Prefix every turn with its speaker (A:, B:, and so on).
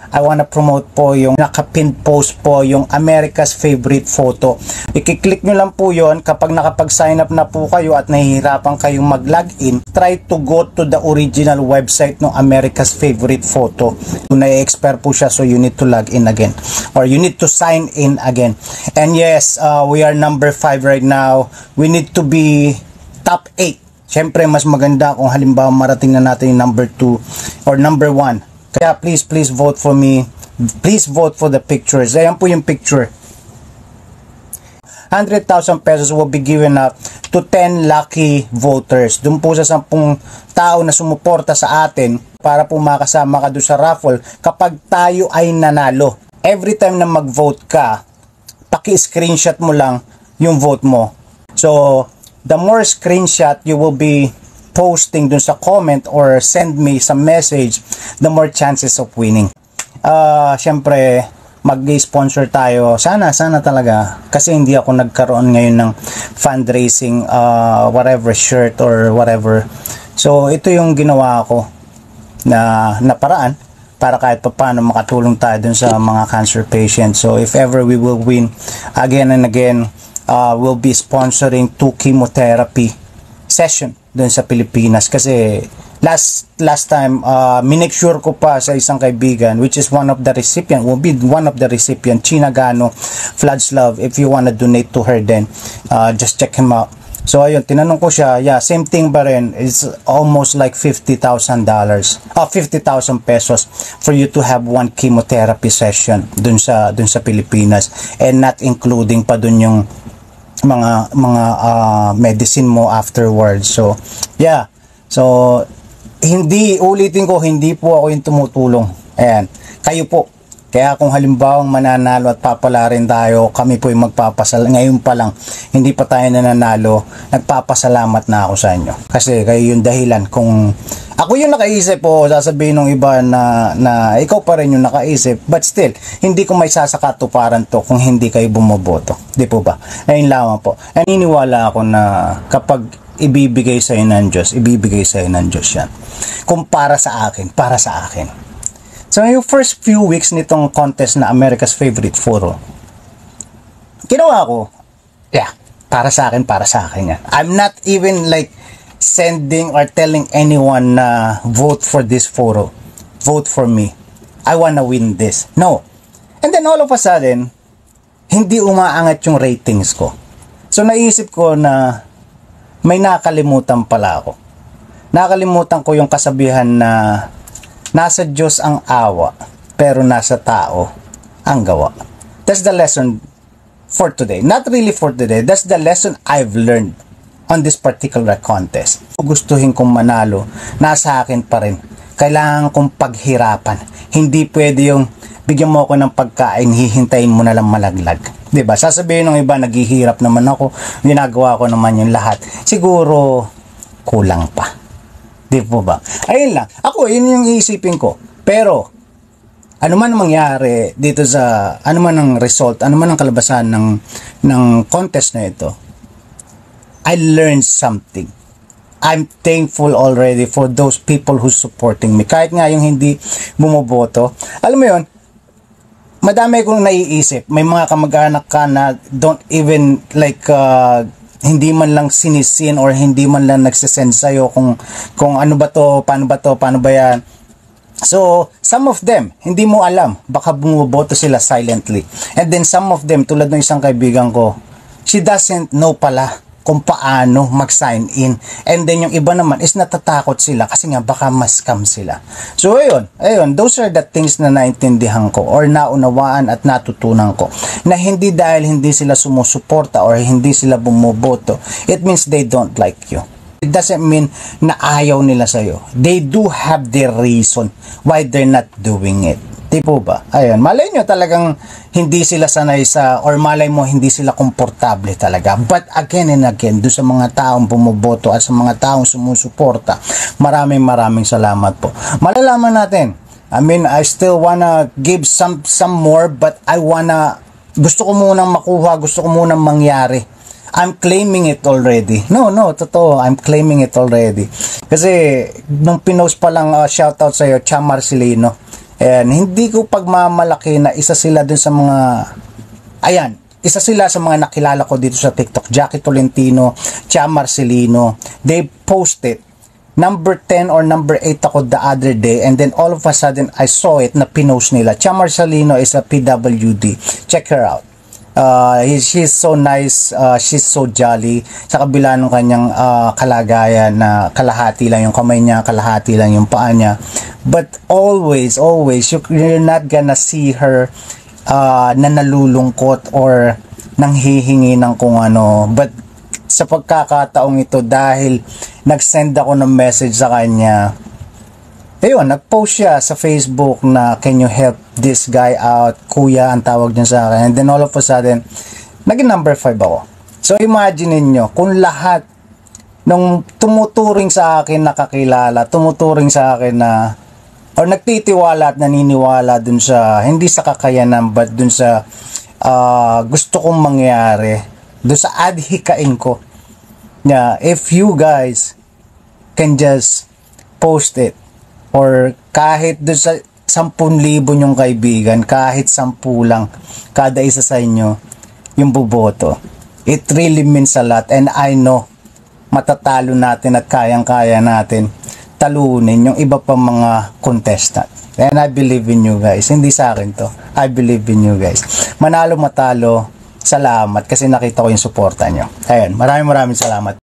A: I wanna promote po yung nakapin post po, yung America's favorite photo. I-click nyo lang po yon kapag nakapag-sign up na po kayo at nahihirapan kayong mag-login. Try to go to the original website ng America's favorite photo. Kung na-expire po siya, so you need to log in again or you need to sign in again. And yes, we are number 5 right now. We need to be top 8. Siyempre, mas maganda kung halimbawa marating na natin yung number 2 or number 1. Kaya please vote for me. Please vote for the pictures. Ayan po yung picture. 100,000 pesos will be given out to 10 lucky voters. Doon po sa 10 tao na sumuporta sa atin para po makasama ka doon sa raffle kapag tayo ay nanalo. Every time na mag-vote ka, paki-screenshot mo lang yung vote mo. So, the more screenshot you will be posting dun sa comment or send me some message, the more chances of winning. Syempre, mag-sponsor tayo. Sana talaga. Kasi hindi ako nagkaroon ngayon ng fundraising, whatever, shirt or whatever. So, ito yung ginawa ko na paraan para kahit paano makatulong tayo dun sa mga cancer patients. So, if ever we will win, again and again, will be sponsoring 2 chemotherapy session dun sa Pilipinas kasi last time minake sure ko pa sa isang kaibigan which is one of the recipient, will be one of the recipient, China Gano, Floods Love. If you wanna donate to her then just check him out. So ayun, tinanong ko siya, yeah, same thing ba rin, it's almost like $50,000 50,000 pesos for you to have 1 chemotherapy session dun sa Pilipinas, and not including pa dun yung mga medicine mo afterwards. So yeah, so ulitin ko, hindi po ako yung tumutulong, ayan, kayo po. Kaya kung halimbawang mananalo at papala rin tayo, kami po yung ngayon pa lang, hindi pa tayo nananalo, nagpapasalamat na ako sa inyo kasi kayo yung dahilan. Kung ako yung nakaisip po, sasabihin ng iba na ikaw pa rin yung nakaisip, but still, hindi ko may sasakatuparan to kung hindi kayo bumoboto. Di po ba? Ayun lamang po. Naniniwala ako na kapag ibibigay sa'yo ng Diyos, ibibigay sa'yo ng Diyos yan. Kung para sa akin. So, yung first few weeks nitong contest na America's Favorite Photo, ginawa ko, yeah, para sa akin yan. I'm not even like sending or telling anyone na vote for this photo. Vote for me. I wanna win this. No. And then all of a sudden, hindi umaangat yung ratings ko. So, naisip ko na may nakalimutan pala ako. Nakalimutan ko yung kasabihan na nasa Diyos ang awa, pero nasa tao ang gawa. That's the lesson for today. Not really for today. That's the lesson I've learned on this particular contest. Gustuhin kong manalo, nasa akin pa rin. Kailangan kong paghirapan. Hindi pwede yung bigyan mo ako ng pagkain, hihintayin mo na lang malaglag. Diba? Sasabihin ng iba, naghihirap naman ako, ginagawa ko naman yung lahat. Siguro, kulang pa. Di po ba? Ayun lang. Ako, yun yung iisipin ko. Pero, ano man mangyari dito sa, ano man ang result, ano man ang kalabasan ng contest na ito, I learned something. I'm thankful already for those people who's supporting me. Kahit nga yung hindi bumoboto. Alam mo yun, madami kong naiisip. May mga kamag-anak ka na don't even like, hindi man lang sinisin or hindi man lang nagsisend sa'yo kung ano ba to, paano ba yan. So, some of them, hindi mo alam, baka bumuboto sila silently. And then some of them, tulad ng isang kaibigan ko, she doesn't know pala kung paano mag-sign in. And then yung iba naman is natatakot sila kasi nga baka ma-scam sila. So ayun, those are the things na naintindihan ko or naunawaan at natutunan ko. Na hindi dahil hindi sila sumusuporta or hindi sila bumuboto, it means they don't like you. It doesn't mean na ayaw nila sa'yo. They do have their reason why they're not doing it. Di po ba? Ayun, malay nyo talagang hindi sila sanay sa, or malay mo hindi sila komportable talaga. But again and again, doon sa mga taong bumuboto at sa mga taong sumusuporta, maraming salamat po. Malalaman natin. I mean, I still wanna give some more, but gusto ko munang makuha, gusto ko munang mangyari. I'm claiming it already. No, totoo. I'm claiming it already. Kasi, nung pinost pa lang, shoutout sa'yo, Cha Marcelino. And hindi ko pagmamalaki na isa sila dun sa mga, ayan, isa sila sa mga nakilala ko dito sa TikTok, Jackie Tolentino, Chia Marcelino. They posted number 10 or number 8 ako the other day, and then all of a sudden I saw it na pinost nila. Chia Marcelino is a PWD. Check her out. She's so nice, she's so jolly. Sa kabila ng kanyang kalagayan na kalahati lang yung kamay niya, kalahati lang yung paa niya. But always, you're not gonna see her na nalulungkot or nanghihingi ng kung ano. But sa pagkakataong ito, dahil nag-send ako ng message sa kanya, ayun, nag-post siya sa Facebook na can you help this guy out, kuya ang tawag niya sa akin. And then all of a sudden, naging number 5 ako. So imagine niyo kung lahat nung tumuturing sa akin nakakilala, tumuturing sa akin na or nagtitiwala at naniniwala dun sa hindi sa kakayanan but dun sa gusto kong mangyari, dun sa adhikain ko. Yeah, if you guys can just post it, or kahit dun sa 10,000 yung kaibigan, kahit 10 lang kada isa sa inyo yung boboto, it really means a lot. And I know matatalo natin at kayang-kaya natin talunin yung iba pang mga contestant. And I believe in you guys. Hindi sa akin to. I believe in you guys. Manalo matalo, salamat kasi nakita ko yung suporta nyo. Ayun, maraming salamat.